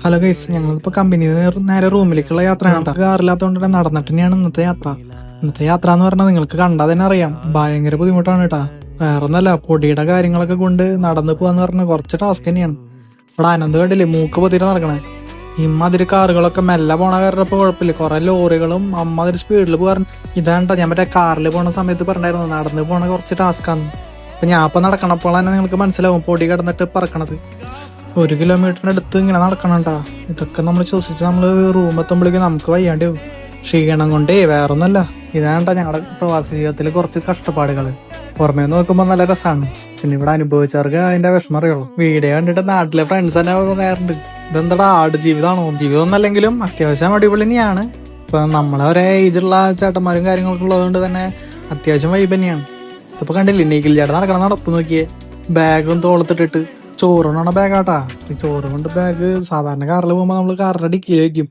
Hello guys, ഞങ്ങളിപ്പോ കമ്പനിയിൽ നേരെ റൂമിലേക്കുള്ള യാത്രയാണ്. കാറില്ലാത്തതുകൊണ്ട് തന്നെ നടന്നിട്ട് തന്നെയാണ് ഇന്നത്തെ യാത്ര. ഇന്നത്തെ യാത്ര എന്ന് പറഞ്ഞാൽ നിങ്ങൾക്ക് കണ്ടാൽ തന്നെ അറിയാം, ഭയങ്കര ബുദ്ധിമുട്ടാണ് കേട്ടാ. വേറെ ഒന്നല്ല, പൊടിയുടെ കാര്യങ്ങളൊക്കെ കൊണ്ട് നടന്നു പോവാന്ന് പറഞ്ഞാൽ കുറച്ച് ടാസ്ക് തന്നെയാണ്. ഇവിടെ അനന്ത് കണ്ടില്ലേ, മൂക്ക് പൊതിരെ നടക്കണേ. ഇമ്മാതിരി കാറുകളൊക്കെ മെല്ലെ പോണ കാരണം ഇപ്പൊ കുഴപ്പമില്ല. കുറെ ലോറികളും അമ്മാതിരി സ്പീഡിൽ പോകാറുണ്ട്. ഇതാണ്ടാ ഞാൻ മറ്റേ കാറിൽ പോണ സമയത്ത് പറഞ്ഞായിരുന്നു, നടന്നു പോണ കുറച്ച് ടാസ്ക്കാണ്. അപ്പൊ ഞാൻ ഇപ്പൊ നടക്കണപ്പോൾ തന്നെ നിങ്ങൾക്ക് മനസ്സിലാവും പൊടി കിടന്നിട്ട് പറക്കണത്. 1 കിലോമീറ്ററിന് അടുത്ത് ഇങ്ങനെ നടക്കണണ്ടാ. ഇതൊക്കെ നമ്മൾ ശ്വസിച്ച് നമ്മള് റൂം എത്തുമ്പോഴേക്കും നമുക്ക് വയ്യാണ്ട് പോകും. ക്ഷീണം കൊണ്ടേ വേറൊന്നുമല്ല. ഇതാണ്ടാ ഞങ്ങളുടെ പ്രവാസി ജീവിതത്തിൽ കുറച്ച് കഷ്ടപ്പാടുകള്. പുറമേ നോക്കുമ്പോ നല്ല രസമാണ്, പിന്നെ ഇവിടെ അനുഭവിച്ചവർക്ക് അതിന്റെ വിഷമം അറിയുള്ളൂ. വീഡിയോ കണ്ടിട്ട് നാട്ടിലെ ഫ്രണ്ട്സ് തന്നെ പറയാറുണ്ട്, ഇതെന്താടാ ആട് ജീവിതമാണോ? ജീവിതം ഒന്നല്ലെങ്കിലും അത്യാവശ്യം അടിപൊളി തന്നെയാണ്. ഇപ്പൊ നമ്മളെ ഒരേ ഏജുള്ള ചേട്ടന്മാരും കാര്യങ്ങളൊക്കെ ഉള്ളതുകൊണ്ട് തന്നെ അത്യാവശ്യം വൈബ് തന്നെയാണ്. ഇതിപ്പോ കണ്ടില്ലേ, നീക്കിൽ ചേട്ടൻ നടക്കണം നടപ്പ് നോക്കിയേ, ബാഗും തോളത്തിട്ടിട്ട്. ചോറുകൊണ്ടാണ ബാഗാട്ടാ. ഈ ചോറ് കൊണ്ട് ബാഗ് സാധാരണ കാറിൽ പോകുമ്പോ നമ്മള് കാറിന്റെ ഡിക്കിയിൽ വെക്കും.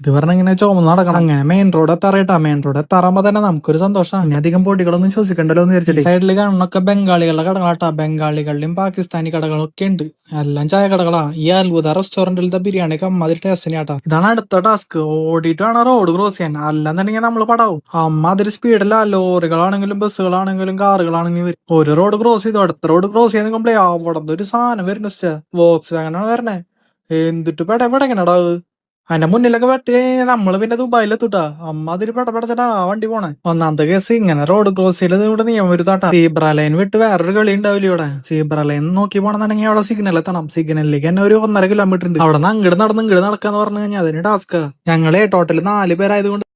ഇത് പറഞ്ഞ ഇങ്ങനെ ചുമന്ന് നടക്കണം. അങ്ങനെ മെയിൻ റോഡ് എത്താറേട്ടാ. മെയിൻ റോഡ് എത്താറാകുമ്പോ തന്നെ നമുക്കൊരു സന്തോഷം. ഇനി അധികം പൊടികളൊന്നും ശ്വസിക്കണ്ടല്ലോ എന്ന് വിചാരിച്ചിട്ട് സൈഡിൽ കാണുന്നൊക്കെ ബംഗാളികളുടെ കടകളാട്ടാ. ബംഗാളികളുടെയും പാകിസ്ഥാനി കടകളൊക്കെ ഉണ്ട്. എല്ലാം ചായ കടകളാ. ഈ അത്ഭുത റെസ്റ്റോറന്റിലത്തെ ബിരിയാണിക്ക് അമ്മാതിരി ടേസ്റ്റ് തന്നെയാട്ടാ. ഇതാണ് അടുത്ത ടാസ്ക്. ഓടിയിട്ട് വേണം റോഡ് ക്രോസ് ചെയ്യാൻ, അല്ലെന്നുണ്ടെങ്കിൽ നമ്മൾ പടാവും. അമ്മാതിരി സ്പീഡല്ല, ലോറികളാണെങ്കിലും ബസ്സുകളാണെങ്കിലും കാറുകളാണെങ്കിലും വരും. ഒരു റോഡ് ക്രോസ് ചെയ്തു അടുത്ത റോഡ് ക്രോസ് ചെയ്യാൻ നിൽക്കുമ്പോഴേ അവിടെ ഒരു സാധനം വരുന്ന വോക്സ് വാഗനാണ് വരണേ. എന്തിട്ട് പെടങ്ങനടാ അത്. അതിന്റെ മുന്നിലൊക്കെ വെട്ടി നമ്മള് പിന്നെ ദുബായിലെത്തൂട്ടാ. അമ്മാതിരി പെടപെടച്ചിട്ടാ ആ വണ്ടി പോണേ. ഒന്നാമത്തെ കേസ്, ഇങ്ങനെ റോഡ് ക്രോസ് ചെയ്തത് ഇവിടെ നിയമവിരുദ്ധാട്ടാ. സീബ്ര ലൈൻ വിട്ട് വേറൊരു കളി ഉണ്ടാവില്ല ഇവിടെ. സീബ്ര ലൈൻ നോക്കി പോണെന്നുണ്ടെങ്കിൽ അവിടെ സിഗ്നൽ എത്തണം. സിഗ്നലിലേക്ക് തന്നെ ഒരു 1.5 കിലോമീറ്റർ ഉണ്ട്. അവിടെ നിന്ന് അങ്ങോട്ട് നടക്കാന്ന് പറഞ്ഞു കഴിഞ്ഞാൽ അതിന് ടാസ്ക്. ഞങ്ങളെ ടോട്ടൽ 4 പേരായതുകൊണ്ട്